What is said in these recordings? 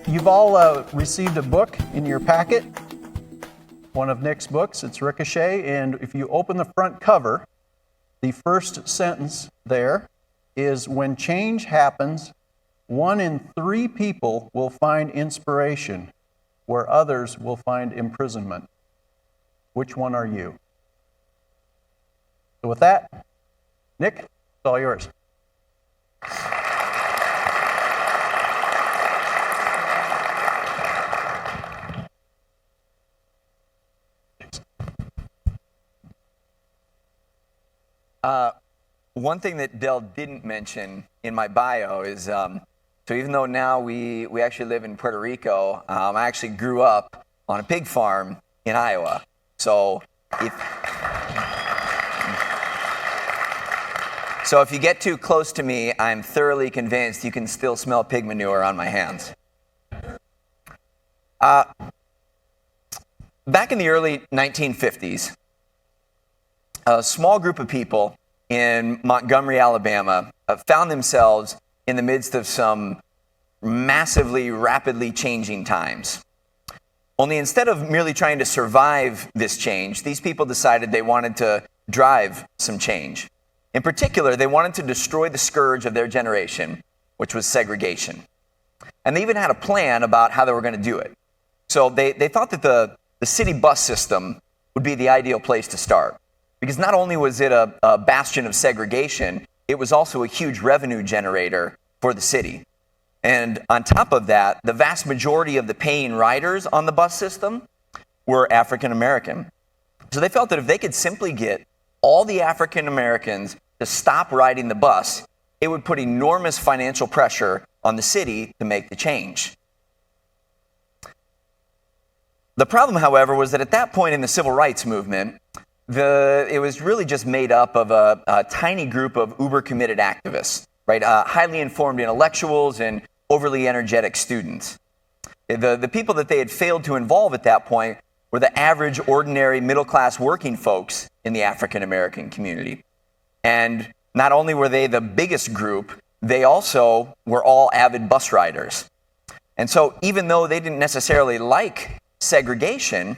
You've all received a book in your packet, one of Nick's books. It's Ricochet, and if you open the front cover, the first sentence there is, when change happens, 1 in 3 people will find inspiration, where others will find imprisonment. Which one are you? So with that, Nick, it's all yours. One thing that Dell didn't mention in my bio is, so even though now we actually live in Puerto Rico, I actually grew up on a pig farm in Iowa. So if you get too close to me, I'm thoroughly convinced you can still smell pig manure on my hands. Back in the early 1950s, a small group of people in Montgomery, Alabama, found themselves in the midst of some massively, rapidly changing times. Only instead of merely trying to survive this change, these people decided they wanted to drive some change. In particular, they wanted to destroy the scourge of their generation, which was segregation. And they even had a plan about how they were going to do it. So they thought that the city bus system would be the ideal place to start. Because not only was it a bastion of segregation, it was also a huge revenue generator for the city. And on top of that, the vast majority of the paying riders on the bus system were African American. So they felt that if they could simply get all the African Americans to stop riding the bus, it would put enormous financial pressure on the city to make the change. The problem, however, was that at that point in the civil rights movement, it was really just made up of a tiny group of uber-committed activists, right? Highly informed intellectuals and overly energetic students. The people that they had failed to involve at that point were the average, ordinary, middle-class working folks in the African-American community. And not only were they the biggest group, they also were all avid bus riders. And so even though they didn't necessarily like segregation,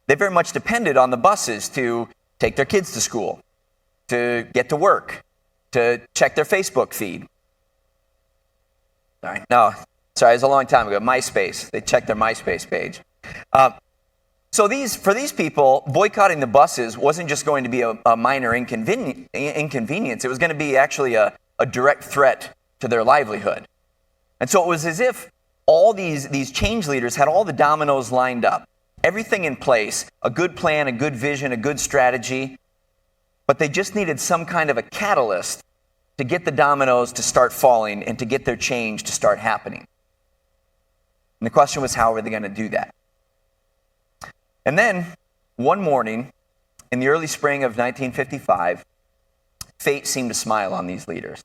they very much depended on the buses to take their kids to school, to get to work, to check their Facebook feed. Sorry, it was a long time ago. MySpace. They checked their MySpace page. So for these people, boycotting the buses wasn't just going to be a minor inconvenience. It was going to be actually a direct threat to their livelihood. And so it was as if all these change leaders had all the dominoes lined up. Everything in place, a good plan, a good vision, a good strategy, but they just needed some kind of a catalyst to get the dominoes to start falling and to get their change to start happening. And the question was, how were they going to do that? And then, one morning, in the early spring of 1955, fate seemed to smile on these leaders.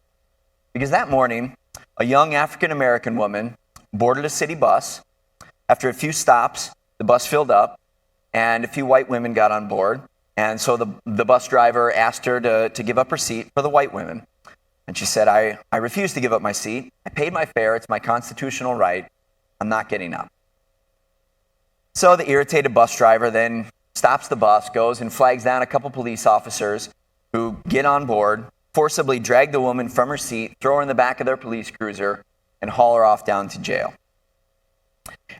Because that morning, a young African-American woman boarded a city bus. After a few stops, the bus filled up, and a few white women got on board. And so the bus driver asked her to give up her seat for the white women. And she said, I refuse to give up my seat. I paid my fare. It's my constitutional right. I'm not getting up. So the irritated bus driver then stops the bus, goes and flags down a couple police officers who get on board, forcibly drag the woman from her seat, throw her in the back of their police cruiser, and haul her off down to jail.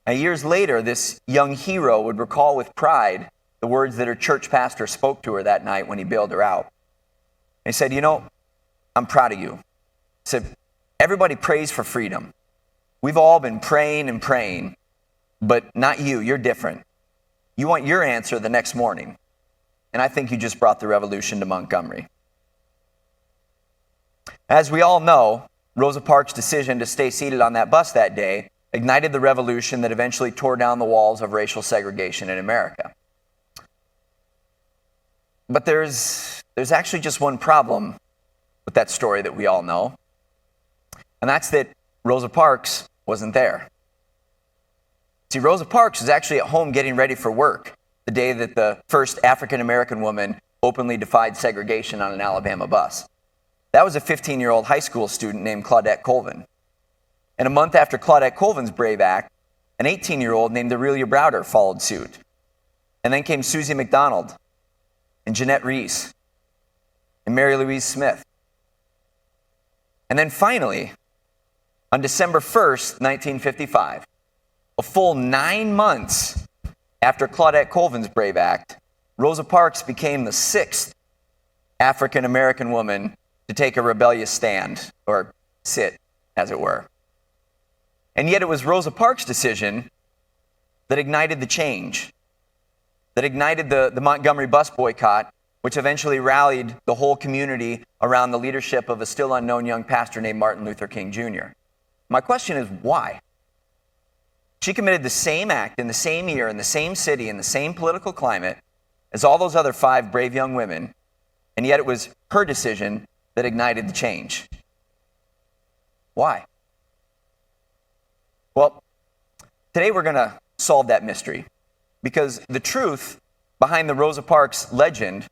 Now, years later, this young hero would recall with pride the words that her church pastor spoke to her that night when he bailed her out. He said, I'm proud of you. He said, everybody prays for freedom. We've all been praying and praying, but not you. You're different. You want your answer the next morning. And I think you just brought the revolution to Montgomery. As we all know, Rosa Parks' decision to stay seated on that bus that day ignited the revolution that eventually tore down the walls of racial segregation in America. But there's actually just one problem with that story that we all know, and that's that Rosa Parks wasn't there. See, Rosa Parks was actually at home getting ready for work the day that the first African-American woman openly defied segregation on an Alabama bus. That was a 15-year-old high school student named Claudette Colvin. And a month after Claudette Colvin's brave act, an 18-year-old named Aurelia Browder followed suit. And then came Susie McDonald and Jeanette Reese and Mary Louise Smith. And then finally, on December 1st, 1955, a full 9 months after Claudette Colvin's brave act, Rosa Parks became the 6th African-American woman to take a rebellious stand, or sit, as it were. And yet it was Rosa Parks' decision that ignited the change, that ignited the Montgomery bus boycott, which eventually rallied the whole community around the leadership of a still unknown young pastor named Martin Luther King Jr. My question is, why? She committed the same act in the same year, in the same city, in the same political climate as all those other 5 brave young women, and yet it was her decision that ignited the change. Why? Well, today we're going to solve that mystery, because the truth behind the Rosa Parks legend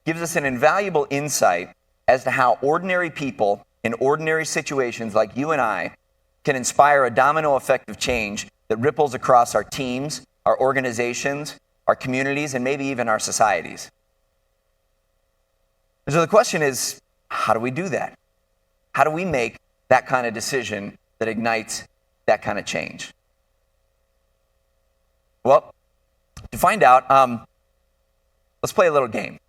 gives us an invaluable insight as to how ordinary people in ordinary situations like you and I can inspire a domino effect of change that ripples across our teams, our organizations, our communities, and maybe even our societies. And so the question is, how do we do that? How do we make that kind of decision that ignites that kind of change? Well, to find out, let's play a little game.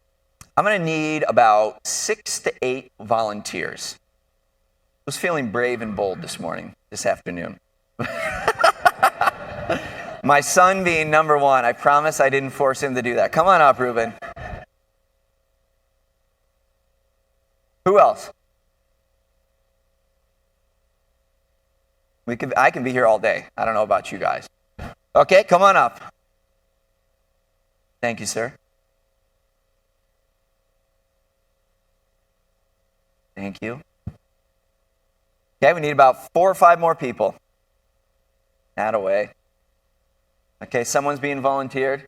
I'm going to need about 6 to 8 volunteers. I was feeling brave and bold this afternoon. My son being number 1. I promise I didn't force him to do that. Come on up, Ruben. Who else? I can be here all day. I don't know about you guys. Okay, come on up. Thank you, sir. Thank you. Okay, we need about 4 or 5 more people. Attaway. Okay, someone's being volunteered.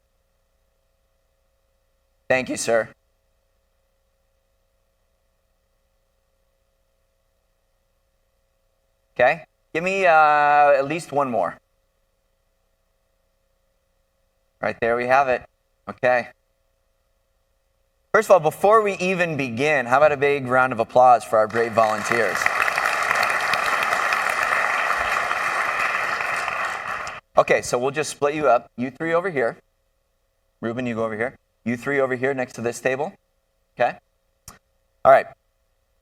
Thank you, sir. Okay, give me at least 1 more. Right there we have it. Okay. First of all, before we even begin, how about a big round of applause for our brave volunteers? Okay, so we'll just split you up. You 3 over here. Ruben, you go over here. You 3 over here next to this table. Okay? All right.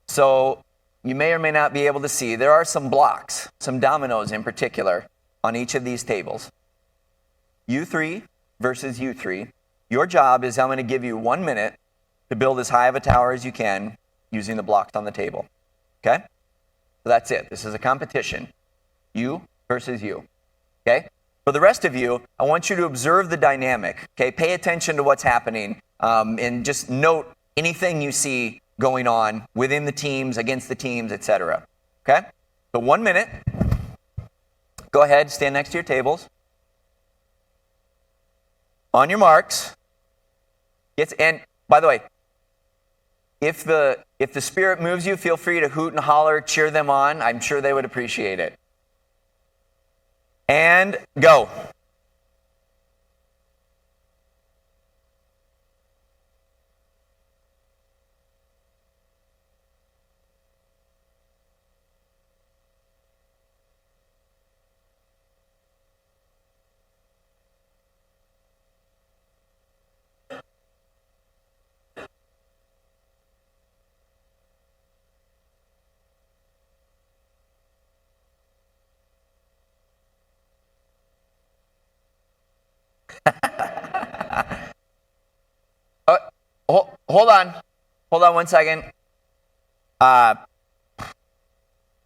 So you may or may not be able to see, there are some blocks, some dominoes in particular, on each of these tables. You 3 versus you 3. Your job is I'm going to give you 1 minute to build as high of a tower as you can using the blocks on the table. Okay? So that's it. This is a competition. You versus you. Okay? For the rest of you, I want you to observe the dynamic. Okay? Pay attention to what's happening and just note anything you see going on within the teams, against the teams, etc. Okay? So 1 minute. Go ahead, stand next to your tables. On your marks. And by the way, if the spirit moves you, feel free to hoot and holler, cheer them on. I'm sure they would appreciate it. And go. Hold on. Hold on 1 second. I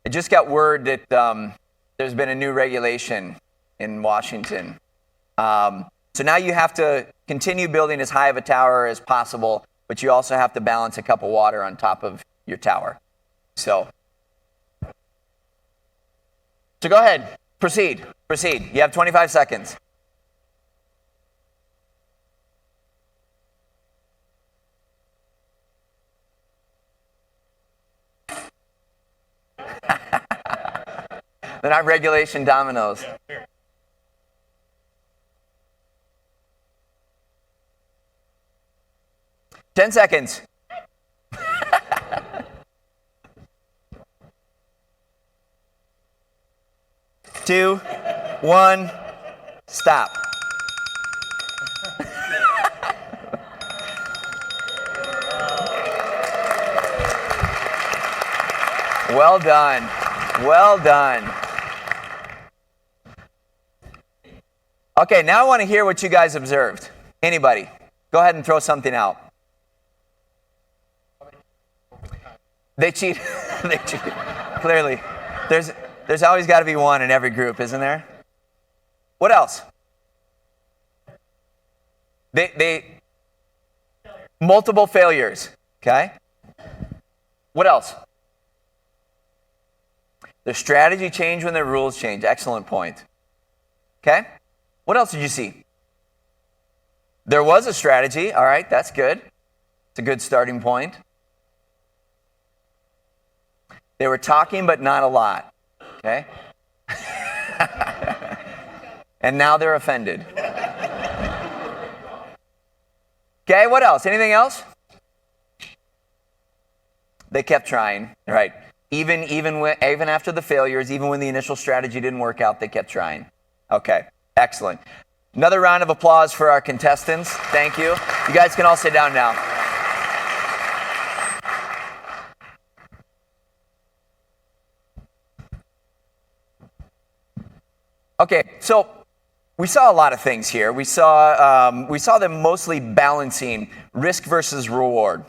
just got word that there's been a new regulation in Washington. So now you have to continue building as high of a tower as possible, but you also have to balance a cup of water on top of your tower. So go ahead. Proceed. You have 25 seconds. They're not regulation dominoes. 10 seconds. 2, 1, stop. Well done. Well done. Okay, now I want to hear what you guys observed. Anybody? Go ahead and throw something out. They cheat. They cheat. Clearly. There's always got to be one in every group, isn't there? What else? They multiple failures. Okay? What else? The strategy changed when the rules changed. Excellent point. Okay? What else did you see? There was a strategy. All right, that's good. It's a good starting point. They were talking, but not a lot. Okay? And now they're offended. Okay, what else? Anything else? They kept trying, right? Even after the failures, even when the initial strategy didn't work out, they kept trying. Okay, excellent. Another round of applause for our contestants. Thank you. You guys can all sit down now. Okay, so we saw a lot of things here. We saw them mostly balancing risk versus reward,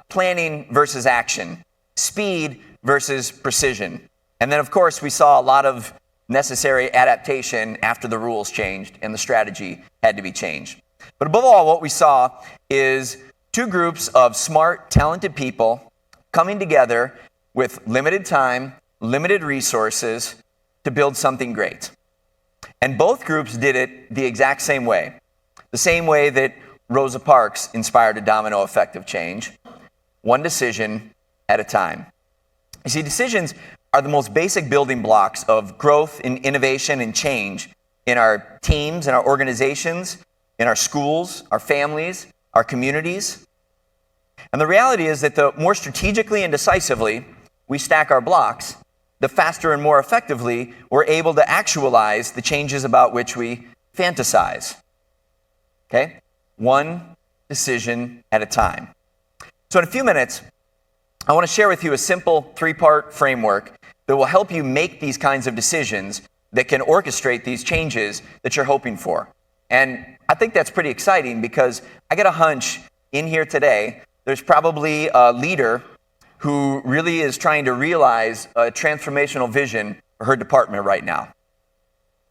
planning versus action, speed versus precision. And then, of course, we saw a lot of necessary adaptation after the rules changed and the strategy had to be changed. But above all, what we saw is two groups of smart, talented people coming together with limited time, limited resources to build something great. And both groups did it the exact same way. The same way that Rosa Parks inspired a domino effect of change, one decision at a time. You see, decisions are the most basic building blocks of growth and innovation and change in our teams, in our organizations, in our schools, our families, our communities. And the reality is that the more strategically and decisively we stack our blocks, the faster and more effectively we're able to actualize the changes about which we fantasize. Okay? One decision at a time. So in a few minutes, I want to share with you a simple three-part framework that will help you make these kinds of decisions that can orchestrate these changes that you're hoping for. And I think that's pretty exciting because I get a hunch in here today, there's probably a leader who really is trying to realize a transformational vision for her department right now.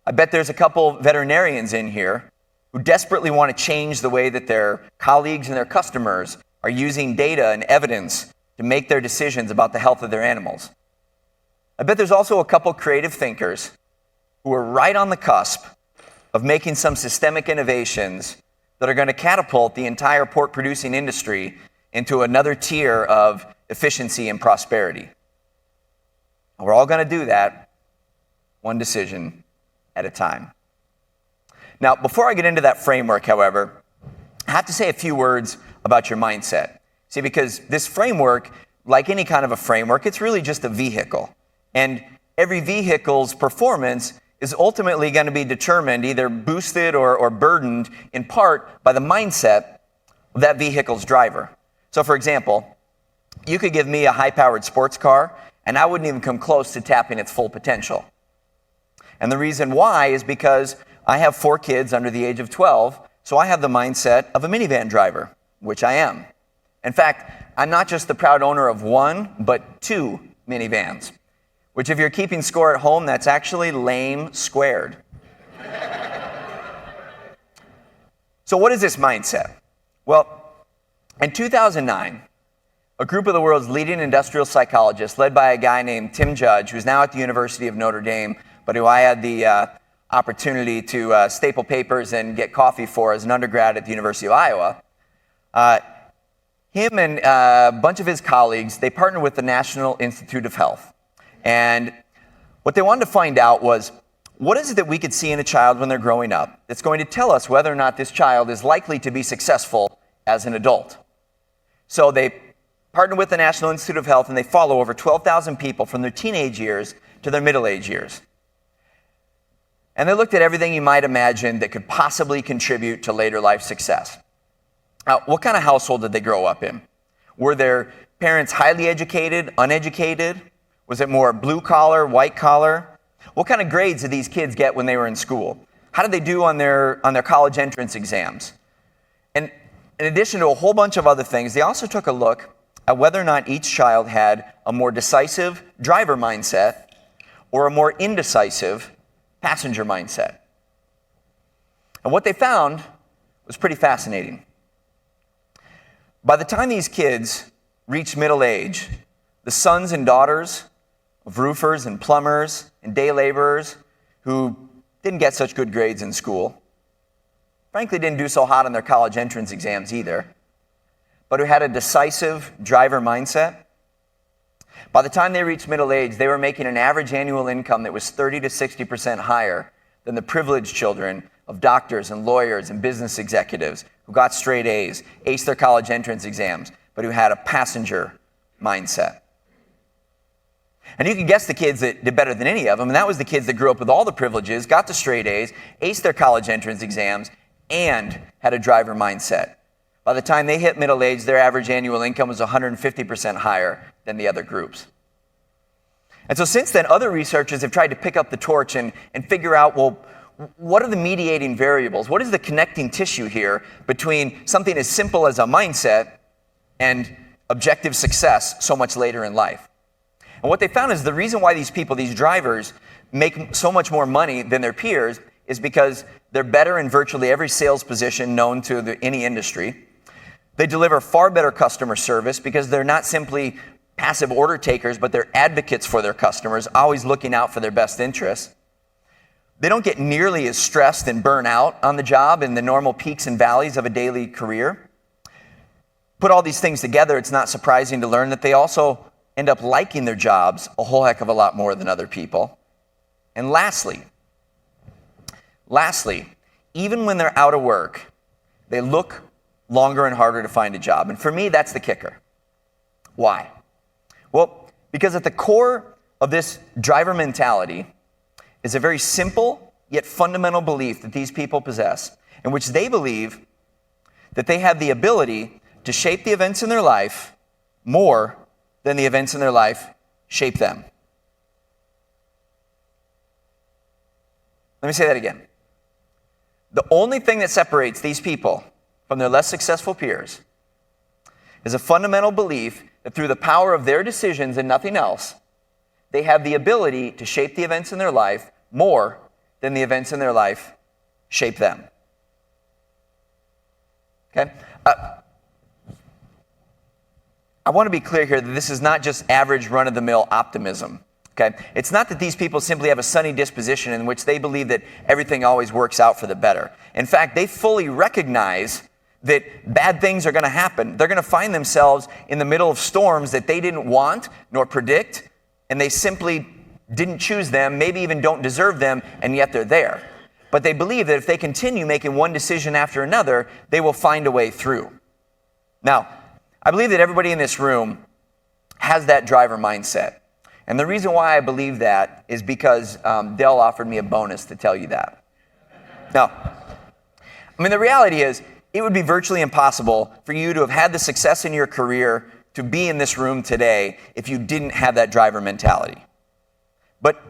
I bet there's a couple veterinarians in here who desperately want to change the way that their colleagues and their customers are using data and evidence to make their decisions about the health of their animals. I bet there's also a couple creative thinkers who are right on the cusp of making some systemic innovations that are going to catapult the entire pork-producing industry into another tier of efficiency and prosperity. And we're all going to do that one decision at a time. Now, before I get into that framework, however, I have to say a few words about your mindset. See, because this framework, like any kind of a framework, it's really just a vehicle. And every vehicle's performance is ultimately going to be determined, either boosted or burdened in part by the mindset of that vehicle's driver. So, for example, you could give me a high-powered sports car, and I wouldn't even come close to tapping its full potential. And the reason why is because I have 4 kids under the age of 12, so I have the mindset of a minivan driver, which I am. In fact, I'm not just the proud owner of 1, but 2 minivans, which if you're keeping score at home, that's actually lame squared. So what is this mindset? Well, in 2009, a group of the world's leading industrial psychologists, led by a guy named Tim Judge, who's now at the University of Notre Dame, but who I had the opportunity to staple papers and get coffee for as an undergrad at the University of Iowa. Him and a bunch of his colleagues, they partnered with the National Institute of Health. And What they wanted to find out was, what is it that we could see in a child when they're growing up that's going to tell us whether or not this child is likely to be successful as an adult? So they partnered with the National Institute of Health, and they follow over 12,000 people from their teenage years to their middle age years. And they looked at everything you might imagine that could possibly contribute to later life success. Now, what kind of household did they grow up in? Were their parents highly educated, uneducated? Was it more blue collar, white collar? What kind of grades did these kids get when they were in school? How did they do on their college entrance exams? And in addition to a whole bunch of other things, they also took a look at whether or not each child had a more decisive driver mindset or a more indecisive passenger mindset. And what they found was pretty fascinating. By the time these kids reached middle age, the sons and daughters of roofers and plumbers and day laborers who didn't get such good grades in school, frankly didn't do so hot on their college entrance exams either, but who had a decisive driver mindset, by the time they reached middle age, they were making an average annual income that was 30 to 60% higher than the privileged children of doctors and lawyers and business executives who got straight A's, aced their college entrance exams, but who had a passenger mindset. And you can guess the kids that did better than any of them, and that was the kids that grew up with all the privileges, got the straight A's, aced their college entrance exams, and had a driver mindset. By the time they hit middle age, their average annual income was 150% higher than the other groups. And so since then, other researchers have tried to pick up the torch and figure out, well, what are the mediating variables? What is the connecting tissue here between something as simple as a mindset and objective success so much later in life? And what they found is the reason why these people, these drivers, make so much more money than their peers is because they're better in virtually every sales position known to any industry. They deliver far better customer service because they're not simply passive order takers, but they're advocates for their customers, always looking out for their best interests. They don't get nearly as stressed and burn out on the job in the normal peaks and valleys of a daily career. Put all these things together, it's not surprising to learn that they also end up liking their jobs a whole heck of a lot more than other people. And lastly, even when they're out of work, they look longer and harder to find a job. And for me, that's the kicker. Why? Well, because at the core of this driver mentality is a very simple yet fundamental belief that these people possess, in which they believe that they have the ability to shape the events in their life more than the events in their life shape them. Let me say that again. The only thing that separates these people from their less successful peers is a fundamental belief that through the power of their decisions and nothing else, they have the ability to shape the events in their life more than the events in their life shape them. Okay? I want to be clear here that this is not just average run-of-the-mill optimism. Okay? It's not that these people simply have a sunny disposition in which they believe that everything always works out for the better. In fact, they fully recognize that bad things are going to happen. They're going to find themselves in the middle of storms that they didn't want nor predict, and they simply didn't choose them, maybe even don't deserve them, and yet they're there. But they believe that if they continue making one decision after another, they will find a way through. Now, I believe that everybody in this room has that driver mindset. And the reason why I believe that is because Dell offered me a bonus to tell you that. Now, I mean, the reality is, it would be virtually impossible for you to have had the success in your career to be in this room today if you didn't have that driver mentality. But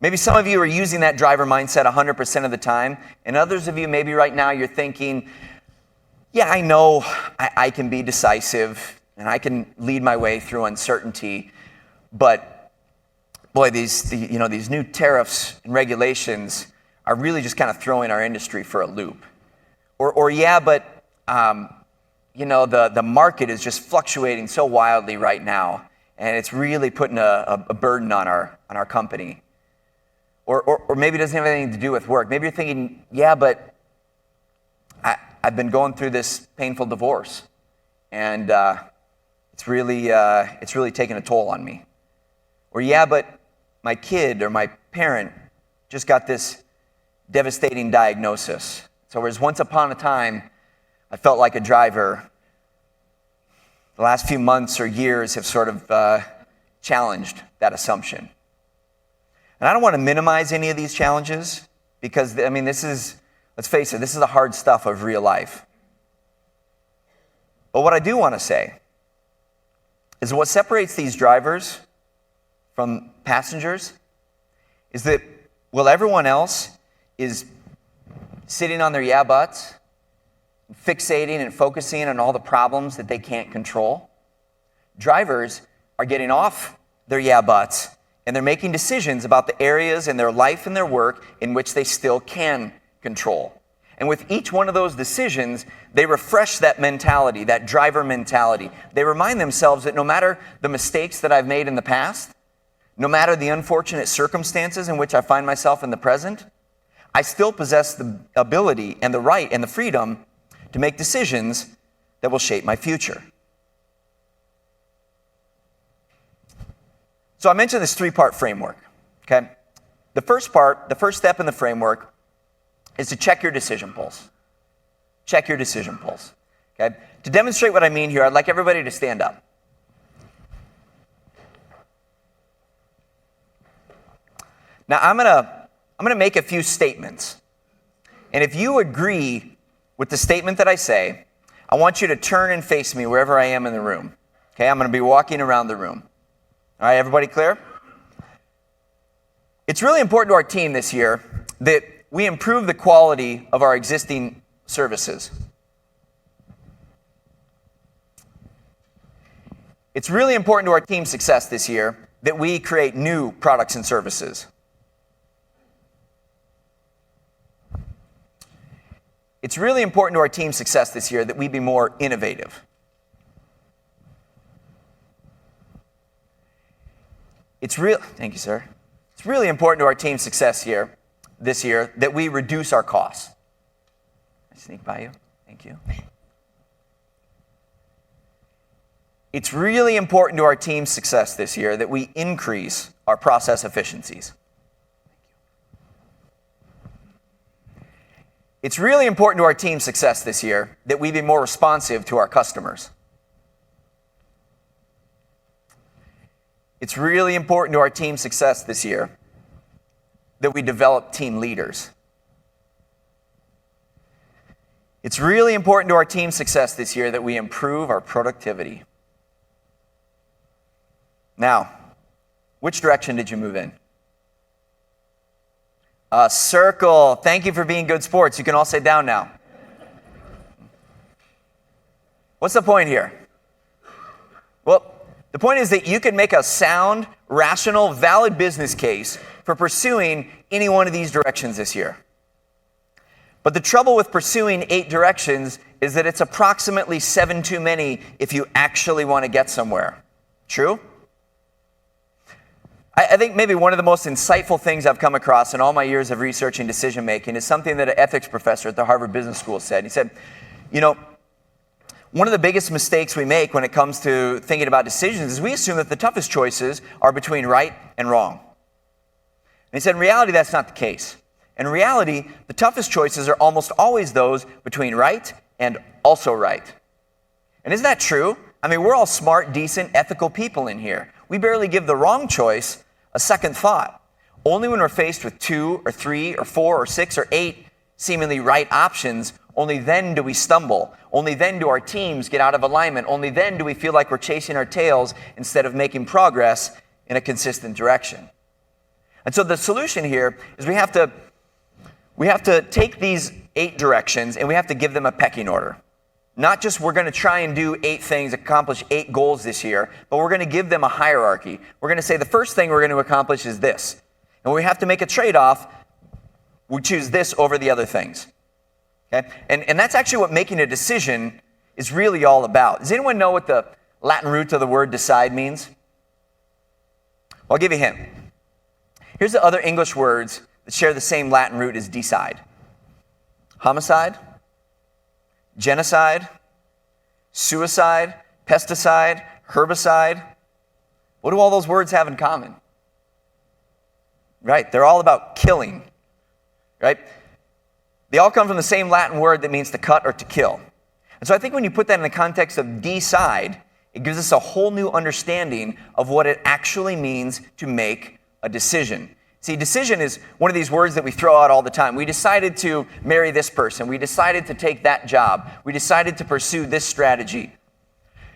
maybe some of you are using that driver mindset 100% of the time, and others of you, maybe right now, you're thinking, yeah, I know I can be decisive, and I can lead my way through uncertainty, but boy, these new tariffs and regulations are really just kind of throwing our industry for a loop. Or yeah, but the market is just fluctuating so wildly right now, and it's really putting a burden on our company. Or maybe it doesn't have anything to do with work. Maybe you're thinking, yeah, but I've been going through this painful divorce, and it's really taken a toll on me. Or yeah, but my kid or my parent just got this devastating diagnosis. So whereas once upon a time, I felt like a driver, the last few months or years have sort of challenged that assumption. And I don't want to minimize any of these challenges because, I mean, this is, let's face it, this is the hard stuff of real life. But what I do want to say is what separates these drivers from passengers is that while everyone else is sitting on their yeah buts, fixating and focusing on all the problems that they can't control, drivers are getting off their yeah buts and they're making decisions about the areas in their life and their work in which they still can control. And with each one of those decisions, they refresh that mentality, that driver mentality. They remind themselves that no matter the mistakes that I've made in the past, no matter the unfortunate circumstances in which I find myself in the present, I still possess the ability and the right and the freedom to make decisions that will shape my future. So I mentioned this three-part framework, okay? The first step in the framework is to check your decision pulse. Check your decision pulse, okay? To demonstrate what I mean here, I'd like everybody to stand up. Now I'm gonna make a few statements. And if you agree with the statement that I say, I want you to turn and face me wherever I am in the room. Okay, I'm gonna be walking around the room. All right, everybody clear? It's really important to our team this year that we improve the quality of our existing services. It's really important to our team's success this year that we create new products and services. It's really important to our team's success this year that we be more innovative. Thank you, sir. It's really important to our team's success this year that we reduce our costs. Can I sneak by you? Thank you. It's really important to our team's success this year that we increase our process efficiencies. It's really important to our team's success this year that we be more responsive to our customers. It's really important to our team's success this year that we develop team leaders. It's really important to our team's success this year that we improve our productivity. Now, which direction did you move in? A circle. Thank you for being good sports. You can all sit down now. What's the point here? Well, the point is that you can make a sound, rational, valid business case for pursuing any one of these directions this year. But the trouble with pursuing 8 directions is that it's approximately 7 too many if you actually want to get somewhere. True? I think maybe one of the most insightful things I've come across in all my years of researching decision making is something that an ethics professor at the Harvard Business School said. He said, you know, one of the biggest mistakes we make when it comes to thinking about decisions is we assume that the toughest choices are between right and wrong. And he said, in reality, that's not the case. In reality, the toughest choices are almost always those between right and also right. And isn't that true? I mean, we're all smart, decent, ethical people in here. We barely give the wrong choice a second thought. Only when we're faced with 2 or 3 or 4 or 6 or 8 seemingly right options, only then do we stumble. Only then do our teams get out of alignment. Only then do we feel like we're chasing our tails instead of making progress in a consistent direction. And so the solution here is we have to take these 8 directions and we have to give them a pecking order. Not just we're going to try and do 8 things, accomplish 8 goals this year, but we're going to give them a hierarchy. We're going to say the first thing we're going to accomplish is this. And when we have to make a trade-off, we choose this over the other things. Okay? And that's actually what making a decision is really all about. Does anyone know what the Latin root of the word decide means? Well, I'll give you a hint. Here's the other English words that share the same Latin root as decide. Homicide, genocide, suicide, pesticide, herbicide. What do all those words have in common? right? They're all about killing, right? They all come from the same Latin word that means to cut or to kill. And so I think when you put that in the context of decide, it gives us a whole new understanding of what it actually means to make a decision. See, decision is one of these words that we throw out all the time. We decided to marry this person. We decided to take that job. We decided to pursue this strategy.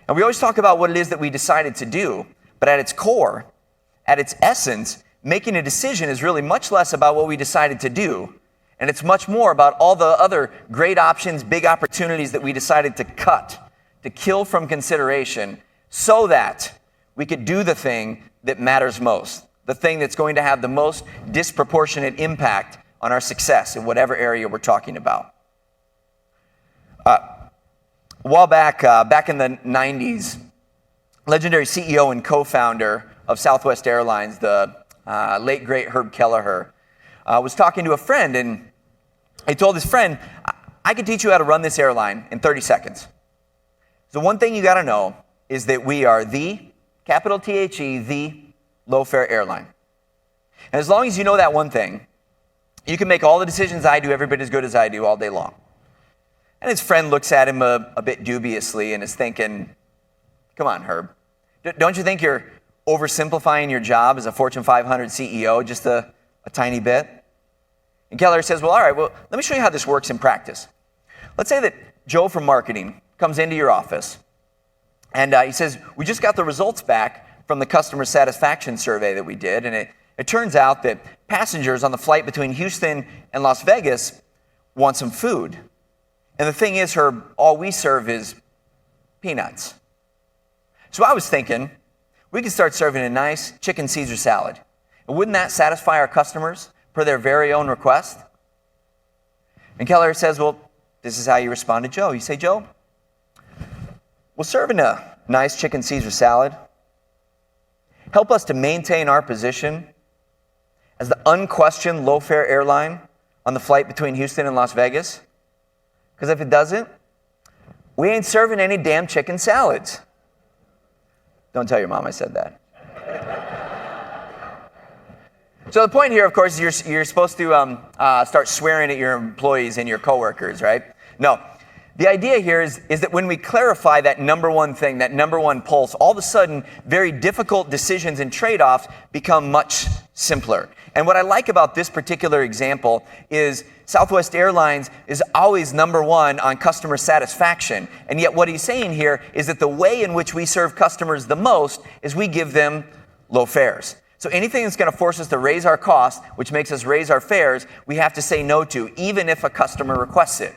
And we always talk about what it is that we decided to do, but at its core, at its essence, making a decision is really much less about what we decided to do, and it's much more about all the other great options, big opportunities that we decided to cut, to kill from consideration, so that we could do the thing that matters most, the thing that's going to have the most disproportionate impact on our success in whatever area we're talking about. A while back, back in the 90s, legendary CEO and co-founder of Southwest Airlines, the late, great Herb Kelleher, was talking to a friend, and he told his friend, I can teach you how to run this airline in 30 seconds. So one thing you got to know is that we are the, capital T-H-E, the low-fare airline. And as long as you know that one thing, you can make all the decisions I do every bit as good as I do all day long. And his friend looks at him a bit dubiously and is thinking, come on, Herb. Don't you think you're oversimplifying your job as a Fortune 500 CEO just a tiny bit? And Kelleher says, well, all right, well, let me show you how this works in practice. Let's say that Joe from marketing comes into your office, and he says, we just got the results back from the customer satisfaction survey that we did, and it turns out that passengers on the flight between Houston and Las Vegas want some food. And the thing is, Herb, all we serve is peanuts. So I was thinking, we could start serving a nice chicken Caesar salad. And wouldn't that satisfy our customers per their very own request? And Kelleher says, well, this is how you respond to Joe. You say, Joe, will serving a nice chicken Caesar salad help us to maintain our position as the unquestioned low-fare airline on the flight between Houston and Las Vegas? Because if it doesn't, we ain't serving any damn chicken salads. Don't tell your mom I said that. So the point here, of course, is you're supposed to start swearing at your employees and your coworkers, right? No. The idea here is that when we clarify that number one thing, that number one pulse, all of a sudden, very difficult decisions and trade-offs become much simpler. And what I like about this particular example is Southwest Airlines is always number one on customer satisfaction. And yet what he's saying here is that the way in which we serve customers the most is we give them low fares. So anything that's going to force us to raise our costs, which makes us raise our fares, we have to say no to, even if a customer requests it.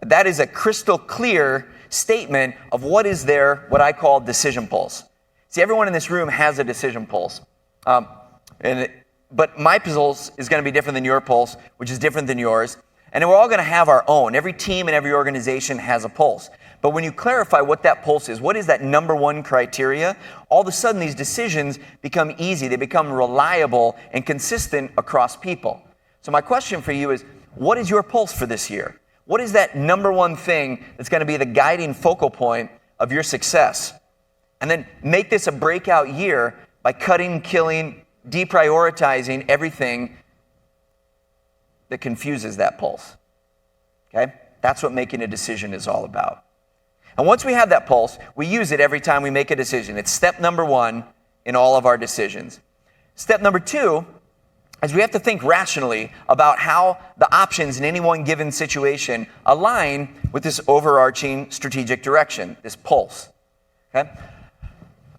That is a crystal clear statement of what is their, what I call decision pulse. See, everyone in this room has a decision pulse. But my pulse is going to be different than your pulse, which is different than yours. And we're all going to have our own. Every team and every organization has a pulse. But when you clarify what that pulse is, what is that number one criteria, all of a sudden these decisions become easy. They become reliable and consistent across people. So my question for you is, what is your pulse for this year? What is that number one thing that's going to be the guiding focal point of your success? And then make this a breakout year by cutting, killing, deprioritizing everything that confuses that pulse. Okay? That's what making a decision is all about. And once we have that pulse, we use it every time we make a decision. It's step number one in all of our decisions. Step number two is we have to think rationally about how the options in any one given situation align with this overarching strategic direction, this pulse. Okay?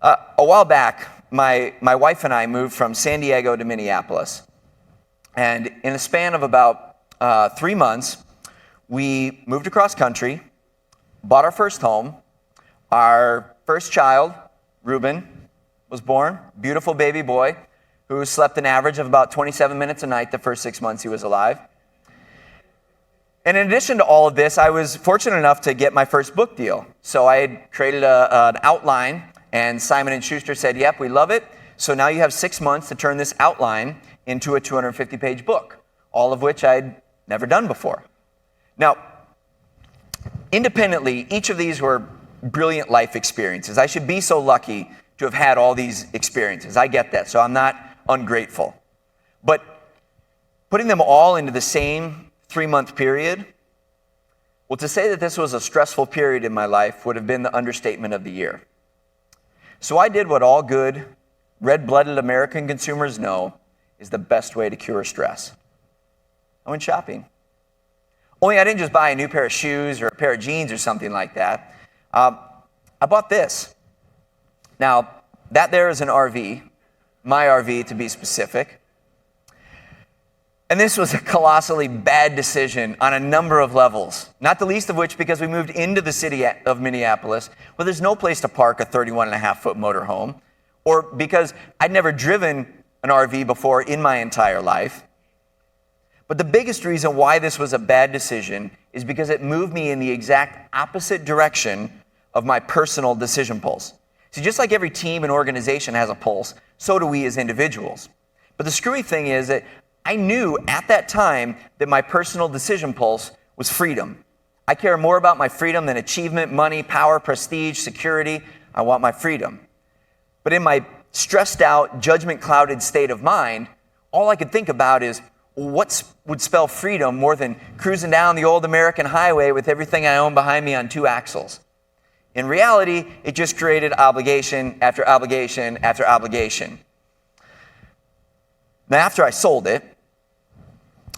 A while back, my wife and I moved from San Diego to Minneapolis. And in a span of about 3 months, we moved across country, bought our first home. Our first child, Reuben, was born, beautiful baby boy, who slept an average of about 27 minutes a night the first 6 months he was alive. And in addition to all of this, I was fortunate enough to get my first book deal. So I had created an outline, and Simon & Schuster said, yep, we love it. So now you have 6 months to turn this outline into a 250-page book, all of which I'd never done before. Now, independently, each of these were brilliant life experiences. I should be so lucky to have had all these experiences. I get that, so I'm not ungrateful. But putting them all into the same 3-month period, well, to say that this was a stressful period in my life would have been the understatement of the year. So I did what all good, red-blooded American consumers know is the best way to cure stress. I went shopping. Only I didn't just buy a new pair of shoes or a pair of jeans or something like that. I bought this. Now, that there is an RV, my RV to be specific. And this was a colossally bad decision on a number of levels, not the least of which because we moved into the city of Minneapolis where there's no place to park a 31.5-foot motorhome, or because I'd never driven an RV before in my entire life. But the biggest reason why this was a bad decision is because it moved me in the exact opposite direction of my personal decision pulse. See, just like every team and organization has a pulse, so do we as individuals. But the screwy thing is that I knew at that time that my personal decision pulse was freedom. I care more about my freedom than achievement, money, power, prestige, security. I want my freedom. But in my stressed out, judgment-clouded state of mind, all I could think about is what would spell freedom more than cruising down the old American highway with everything I own behind me on 2 axles. In reality, it just created obligation after obligation after obligation. Now, after I sold it,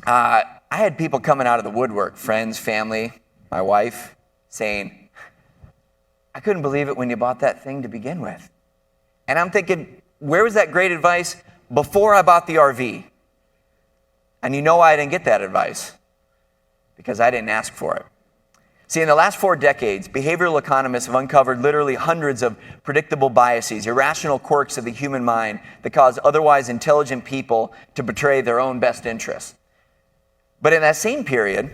I had people coming out of the woodwork, friends, family, my wife, saying, I couldn't believe it when you bought that thing to begin with. And I'm thinking, where was that great advice before I bought the RV? And you know why I didn't get that advice? Because I didn't ask for it. See, in the last 4 decades, behavioral economists have uncovered literally hundreds of predictable biases, irrational quirks of the human mind that cause otherwise intelligent people to betray their own best interests. But in that same period,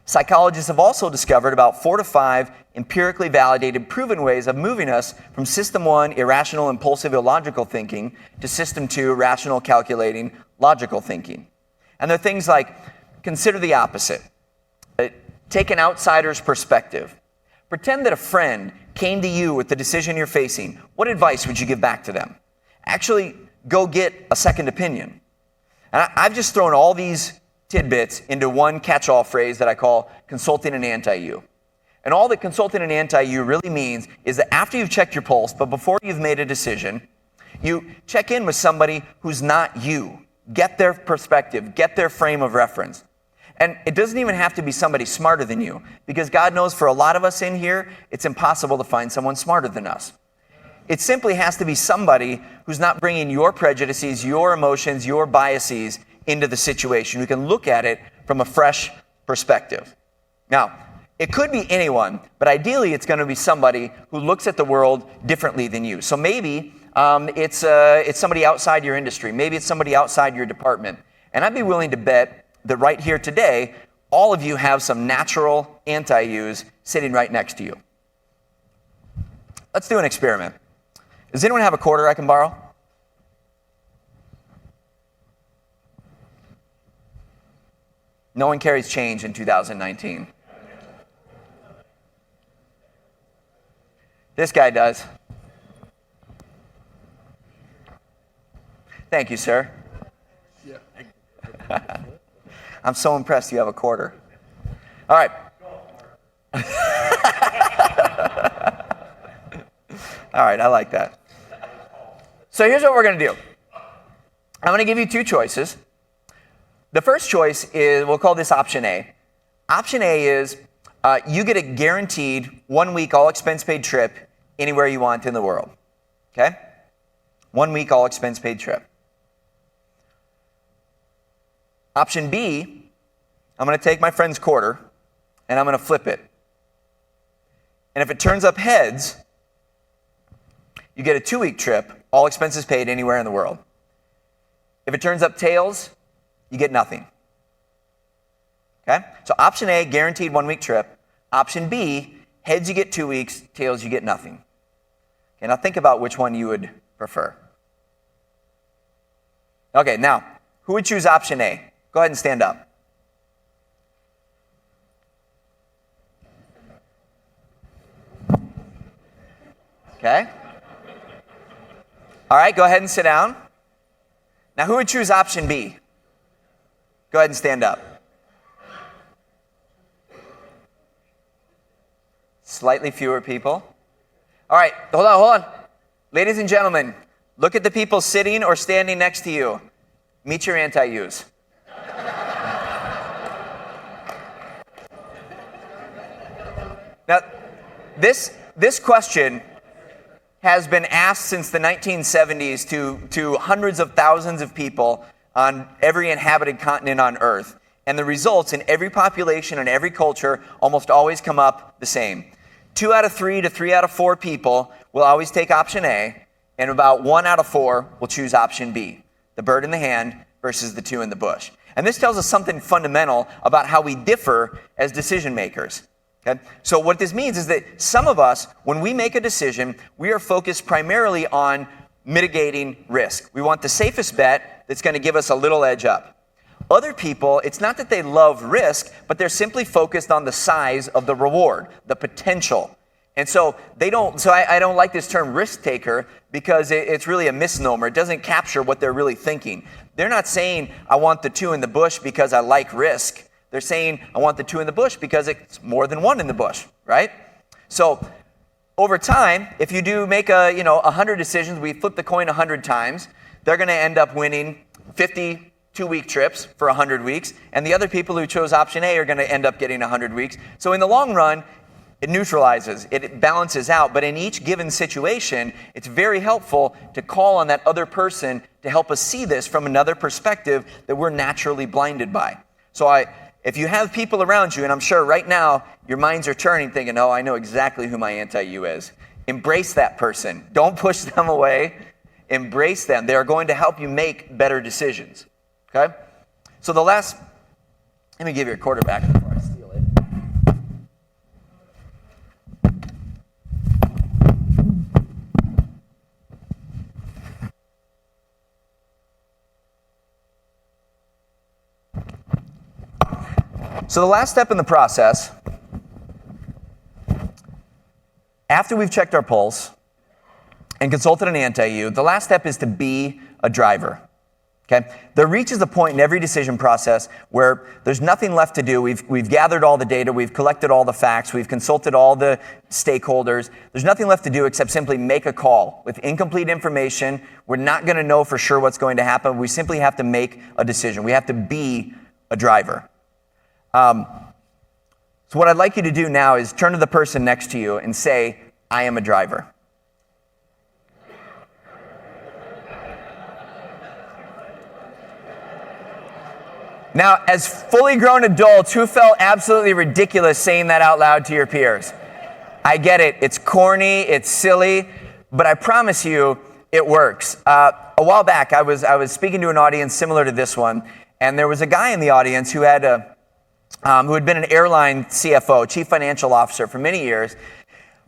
psychologists have also discovered about 4 to 5 empirically validated, proven ways of moving us from System 1, irrational, impulsive, illogical thinking, to System 2, rational, calculating, logical thinking. And they're things like, consider the opposite. Take an outsider's perspective. Pretend that a friend came to you with the decision you're facing. What advice would you give back to them? Actually, go get a second opinion. And I've just thrown all these tidbits into one catch-all phrase that I call consulting an anti-you. And all that consulting an anti-you really means is that after you've checked your pulse, but before you've made a decision, you check in with somebody who's not you. Get their perspective, get their frame of reference. And it doesn't even have to be somebody smarter than you, because God knows for a lot of us in here, it's impossible to find someone smarter than us. It simply has to be somebody who's not bringing your prejudices, your emotions, your biases into the situation, who can look at it from a fresh perspective. Now, it could be anyone, but ideally it's going to be somebody who looks at the world differently than you. So maybe it's somebody outside your industry. Maybe it's somebody outside your department. And I'd be willing to bet that right here today, all of you have some natural anti-yous sitting right next to you. Let's do an experiment. Does anyone have a quarter I can borrow? No one carries change in 2019. This guy does. Thank you, sir. I'm so impressed you have a quarter. All right. All right, I like that. So here's what we're going to do. I'm going to give you 2 choices. The first choice is, we'll call this option A. Option A is you get a guaranteed 1-week all-expense-paid trip anywhere you want in the world. Okay? 1-week all-expense-paid trip. Option B, I'm going to take my friend's quarter and I'm going to flip it. And if it turns up heads, you get a 2-week trip, all expenses paid anywhere in the world. If it turns up tails, you get nothing. Okay? So option A, guaranteed 1-week trip. Option B, heads you get 2 weeks, tails you get nothing. Okay, now think about which one you would prefer. Okay, now, who would choose option A? Go ahead and stand up. Okay? All right, go ahead and sit down. Now, who would choose option B? Go ahead and stand up. Slightly fewer people. All right, hold on. Ladies and gentlemen, look at the people sitting or standing next to you. Meet your anti-U's. Now, this question has been asked since the 1970s to hundreds of thousands of people on every inhabited continent on Earth. And the results in every population and every culture almost always come up the same. 2 out of 3 to 3 out of 4 people will always take option A, and about 1 out of 4 will choose option B, the bird in the hand versus the 2 in the bush. And this tells us something fundamental about how we differ as decision makers. Okay? So what this means is that some of us, when we make a decision, we are focused primarily on mitigating risk. We want the safest bet that's going to give us a little edge up. Other people, it's not that they love risk, but they're simply focused on the size of the reward, the potential. And so I don't like this term risk taker because it's really a misnomer. It doesn't capture what they're really thinking. They're not saying, I want the 2 in the bush because I like risk. They're saying, I want the 2 in the bush because it's more than 1 in the bush, right? So over time, if you do make 100 decisions, we flip the coin 100 times, they're going to end up winning 50 2-week trips for 100 weeks, and the other people who chose option A are going to end up getting 100 weeks. So in the long run, it neutralizes, it balances out, but in each given situation, it's very helpful to call on that other person to help us see this from another perspective that we're naturally blinded by. So if you have people around you, and I'm sure right now your minds are turning thinking, oh, I know exactly who my anti-U is. Embrace that person. Don't push them away. Embrace them. They are going to help you make better decisions. Okay? So let me give you a quarterback before I steal it. So the last step in the process, after we've checked our pulse and consulted an anti-U, the last step is to be a driver. Okay? There reaches a point in every decision process where there's nothing left to do. We've gathered all the data, we've collected all the facts, we've consulted all the stakeholders. There's nothing left to do except simply make a call. With incomplete information, we're not going to know for sure what's going to happen. We simply have to make a decision. We have to be a driver. So what I'd like you to do now is turn to the person next to you and say, I am a driver. Now, as fully grown adults, who felt absolutely ridiculous saying that out loud to your peers? I get it. It's corny, it's silly, but I promise you it works. A while back, I was speaking to an audience similar to this one, and there was a guy in the audience who had been an airline CFO, chief financial officer for many years.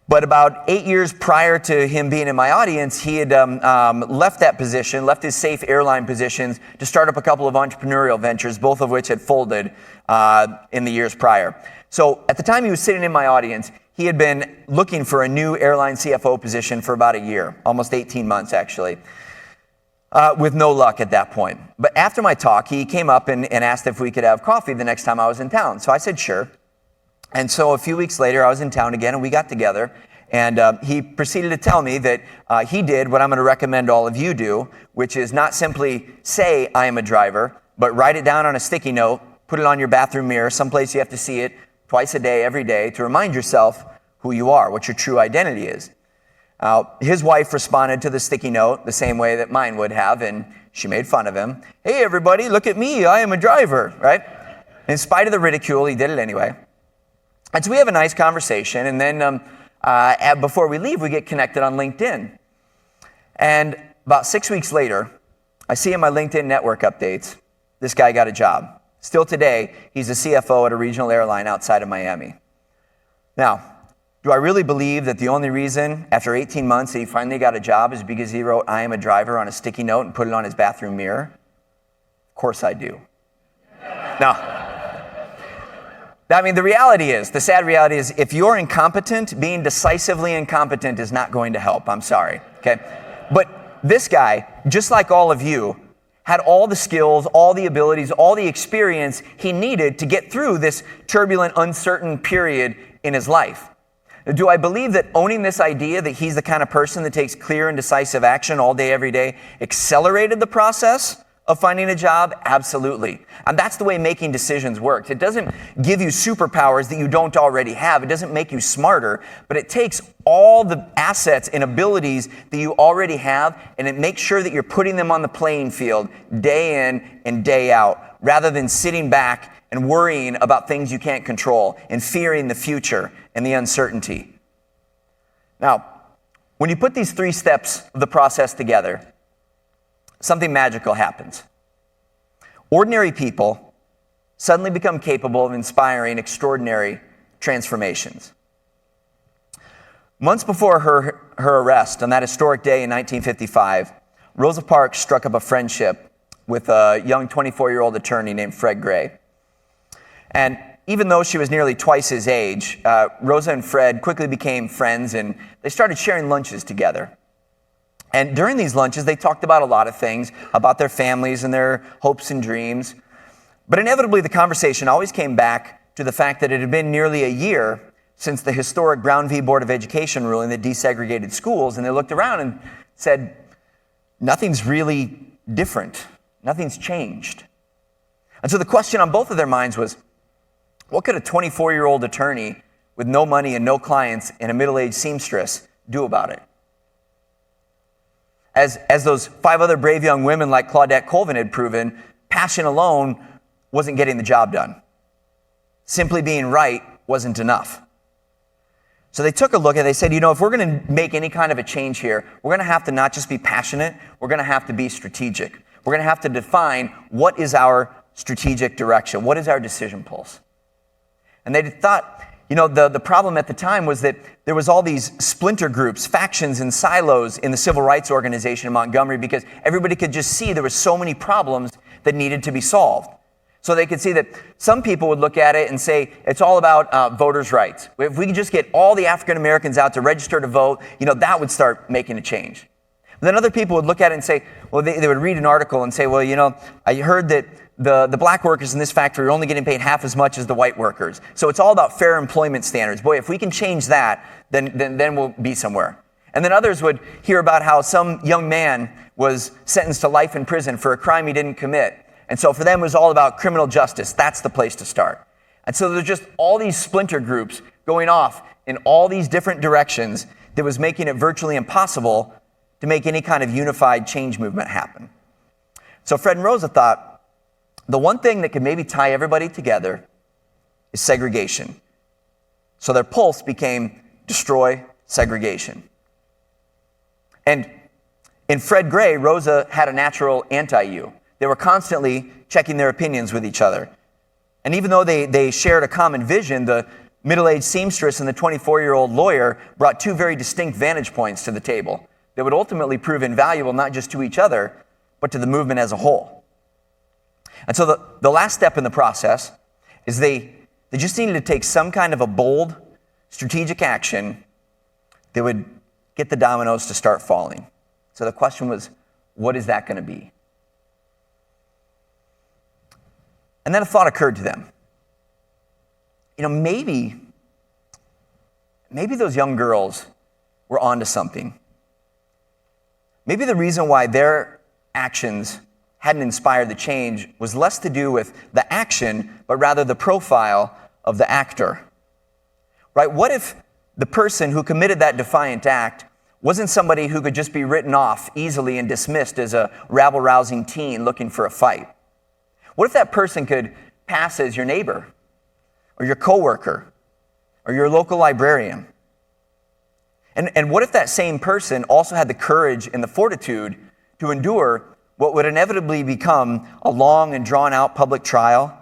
But about 8 years prior to him being in my audience, he had left that position, left his safe airline positions to start up a couple of entrepreneurial ventures, both of which had folded in the years prior. So at the time he was sitting in my audience, he had been looking for a new airline CFO position for about a year, almost 18 months actually, with no luck at that point. But after my talk, he came up and asked if we could have coffee the next time I was in town. So I said, sure. And so a few weeks later, I was in town again, and we got together, and he proceeded to tell me that he did what I'm going to recommend all of you do, which is not simply say, I am a driver, but write it down on a sticky note, put it on your bathroom mirror, someplace you have to see it twice a day, every day, to remind yourself who you are, what your true identity is. His wife responded to the sticky note the same way that mine would have, and she made fun of him. Hey, everybody, look at me, I am a driver, right? In spite of the ridicule, he did it anyway. And so we have a nice conversation, and then before we leave, we get connected on LinkedIn. And about 6 weeks later, I see in my LinkedIn network updates, this guy got a job. Still today, he's a CFO at a regional airline outside of Miami. Now, do I really believe that the only reason, after 18 months, that he finally got a job is because he wrote, I am a driver on a sticky note and put it on his bathroom mirror? Of course I do. No. I mean, the sad reality is, if you're incompetent, being decisively incompetent is not going to help. I'm sorry, okay? But this guy, just like all of you, had all the skills, all the abilities, all the experience he needed to get through this turbulent, uncertain period in his life. Do I believe that owning this idea that he's the kind of person that takes clear and decisive action all day, every day, accelerated the process of finding a job? Absolutely. And that's the way making decisions works. It doesn't give you superpowers that you don't already have. It doesn't make you smarter, but it takes all the assets and abilities that you already have, and it makes sure that you're putting them on the playing field day in and day out, rather than sitting back and worrying about things you can't control and fearing the future and the uncertainty. Now, when you put these 3 steps of the process together, something magical happens. Ordinary people suddenly become capable of inspiring extraordinary transformations. Months before her arrest on that historic day in 1955, Rosa Parks struck up a friendship with a young 24-year-old attorney named Fred Gray. And even though she was nearly twice his age, Rosa and Fred quickly became friends, and they started sharing lunches together. And during these lunches, they talked about a lot of things, about their families and their hopes and dreams. But inevitably, the conversation always came back to the fact that it had been nearly a year since the historic Brown v. Board of Education ruling that desegregated schools, and they looked around and said, nothing's really different. Nothing's changed. And so the question on both of their minds was, what could a 24-year-old attorney with no money and no clients and a middle-aged seamstress do about it? As those 5 other brave young women like Claudette Colvin had proven, passion alone wasn't getting the job done. Simply being right wasn't enough. So they took a look and they said, if we're going to make any kind of a change here, we're going to have to not just be passionate, we're going to have to be strategic. We're going to have to define what is our strategic direction, what is our decision pulse. And they thought, the problem at the time was that there was all these splinter groups, factions and silos in the civil rights organization in Montgomery, because everybody could just see there were so many problems that needed to be solved. So they could see that some people would look at it and say, it's all about voters' rights. If we could just get all the African Americans out to register to vote, that would start making a change. But then other people would look at it and say, they would read an article and say, I heard that the black workers in this factory are only getting paid half as much as the white workers. So it's all about fair employment standards. Boy, if we can change that, then we'll be somewhere. And then others would hear about how some young man was sentenced to life in prison for a crime he didn't commit. And so for them, it was all about criminal justice. That's the place to start. And so there's just all these splinter groups going off in all these different directions that was making it virtually impossible to make any kind of unified change movement happen. So Fred and Rosa thought, the one thing that could maybe tie everybody together is segregation. So their pulse became destroy segregation. And in Fred Gray, Rosa had a natural anti-you. They were constantly checking their opinions with each other. And even though they shared a common vision, the middle-aged seamstress and the 24-year-old lawyer brought 2 very distinct vantage points to the table that would ultimately prove invaluable not just to each other, but to the movement as a whole. And so the last step in the process is they just needed to take some kind of a bold, strategic action that would get the dominoes to start falling. So the question was, what is that going to be? And then a thought occurred to them. Maybe those young girls were onto something. Maybe the reason why their actions hadn't inspired the change was less to do with the action, but rather the profile of the actor. Right? What if the person who committed that defiant act wasn't somebody who could just be written off easily and dismissed as a rabble-rousing teen looking for a fight? What if that person could pass as your neighbor, or your coworker, or your local librarian? And what if that same person also had the courage and the fortitude to endure what would inevitably become a long and drawn-out public trial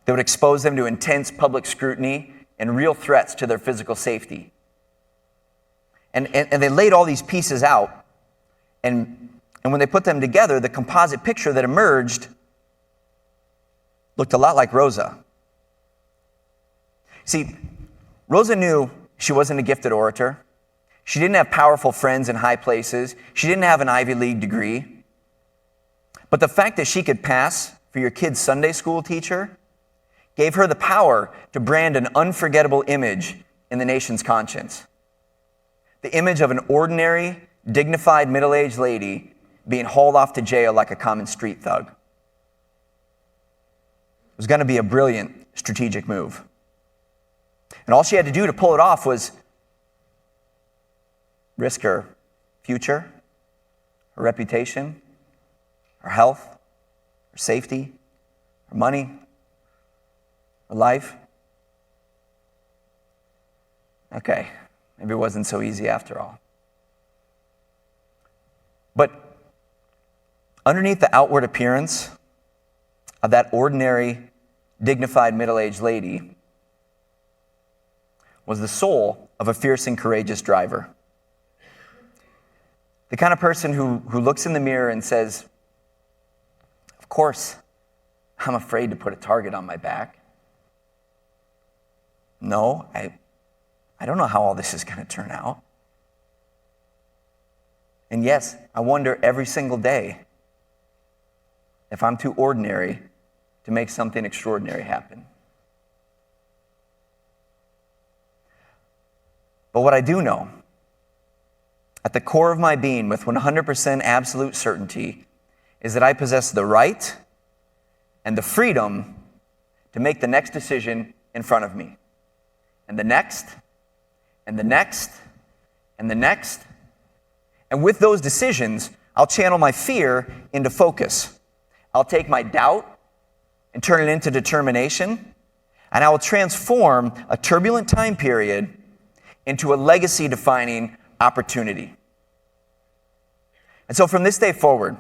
that would expose them to intense public scrutiny and real threats to their physical safety? And they laid all these pieces out, and when they put them together, the composite picture that emerged looked a lot like Rosa. See, Rosa knew she wasn't a gifted orator. She didn't have powerful friends in high places. She didn't have an Ivy League degree. But the fact that she could pass for your kid's Sunday school teacher gave her the power to brand an unforgettable image in the nation's conscience. The image of an ordinary, dignified middle-aged lady being hauled off to jail like a common street thug. It was going to be a brilliant strategic move. And all she had to do to pull it off was risk her future, her reputation, her health, her safety, her money, her life. Okay, maybe it wasn't so easy after all. But underneath the outward appearance of that ordinary, dignified middle-aged lady was the soul of a fierce and courageous driver. The kind of person who looks in the mirror and says, "Of course, I'm afraid to put a target on my back. No, I don't know how all this is going to turn out. And yes, I wonder every single day if I'm too ordinary to make something extraordinary happen. But what I do know, at the core of my being, with 100% absolute certainty, is that I possess the right and the freedom to make the next decision in front of me. And the next, and the next, and the next. And with those decisions, I'll channel my fear into focus. I'll take my doubt and turn it into determination. And I will transform a turbulent time period into a legacy-defining opportunity. And so from this day forward,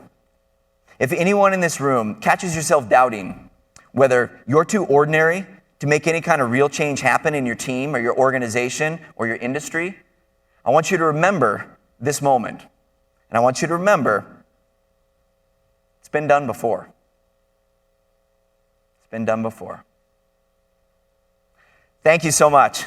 if anyone in this room catches yourself doubting whether you're too ordinary to make any kind of real change happen in your team or your organization or your industry, I want you to remember this moment. And I want you to remember, it's been done before. It's been done before. Thank you so much.